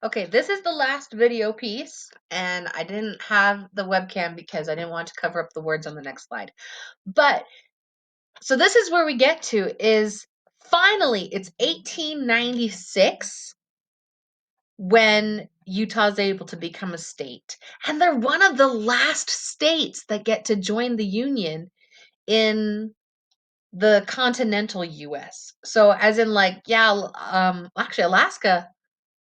Okay, this is the last video piece, and I didn't have the webcam because I didn't want to cover up the words on the next slide. But so this is where we get to is finally it's 1896 when Utah's able to become a state. And they're one of the last states that get to join the Union in the continental US. So as in like, yeah, actually Alaska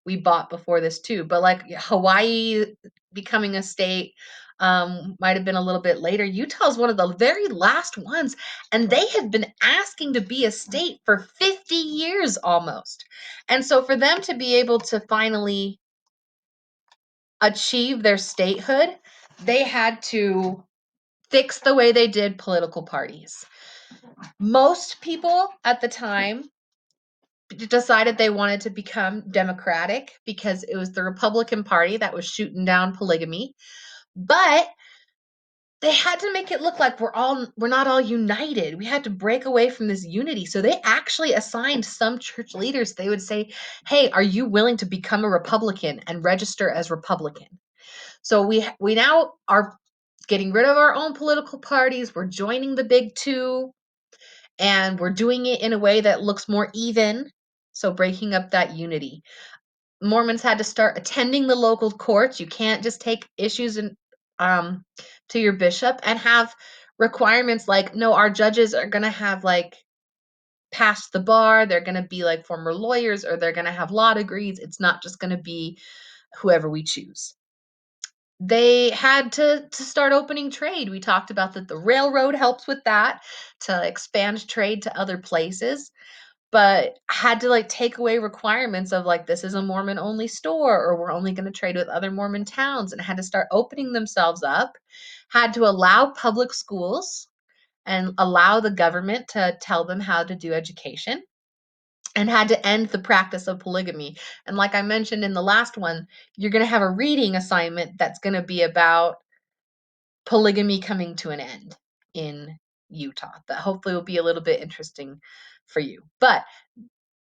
we bought before this too, but like Hawaii becoming a state might have been a little bit later. Utah is one of the very last ones, and they have been asking to be a state for 50 years almost. And so for them to be able to finally achieve their statehood, they had to fix the way they did political parties. Most people at the time decided they wanted to become Democratic because it was the Republican Party that was shooting down polygamy. But they had to make it look like we're not all united. We had to break away from this unity. So they actually assigned some church leaders. They would say, "Hey, are you willing to become a Republican and register as Republican?" So we now are getting rid of our own political parties. We're joining the big two, and we're doing it in a way that looks more even. So breaking up that unity. Mormons had to start attending the local courts. You can't just take issues um, to your bishop and have requirements like, no, our judges are going to have like passed the bar. They're going to be like former lawyers or they're going to have law degrees. It's not just going to be whoever we choose. They had to start opening trade. We talked about that the railroad helps with that to expand trade to other places, but had to like take away requirements of like this is a Mormon only store or we're only going to trade with other Mormon towns, and had to start opening themselves up, had to allow public schools and allow the government to tell them how to do education, and had to end the practice of polygamy. And like I mentioned in the last one, you're going to have a reading assignment that's going to be about polygamy coming to an end in Utah. That hopefully will be a little bit interesting for you. But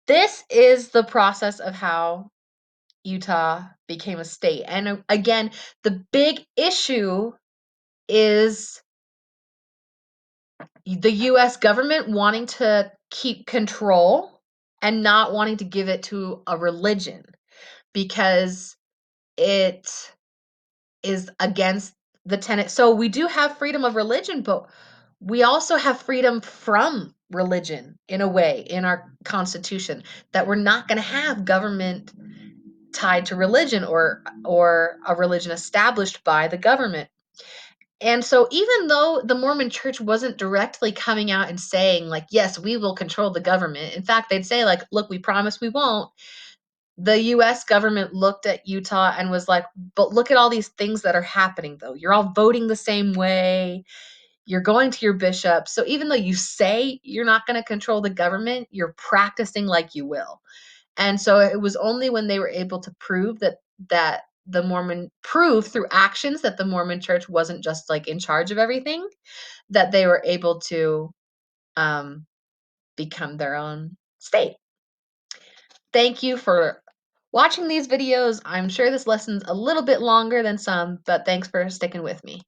this is the process of how Utah became a state. And again, the big issue is the US government wanting to keep control and not wanting to give it to a religion because it is against the tenet. So we do have freedom of religion, but we also have freedom from religion in a way in our constitution, that we're not going to have government tied to religion or a religion established by the government. And so even though the Mormon church wasn't directly coming out and saying like, yes, we will control the government. In fact, they'd say like, look, we promise we won't. The US government looked at Utah and was like, but look at all these things that are happening though. You're all voting the same way. You're going to your bishop. So even though you say you're not going to control the government, you're practicing like you will. And so it was only when they were able to prove that the Mormon prove through actions that the Mormon church wasn't just like in charge of everything, that they were able to um, become their own state. Thank you for watching these videos. I'm sure this lesson's a little bit longer than some, but thanks for sticking with me.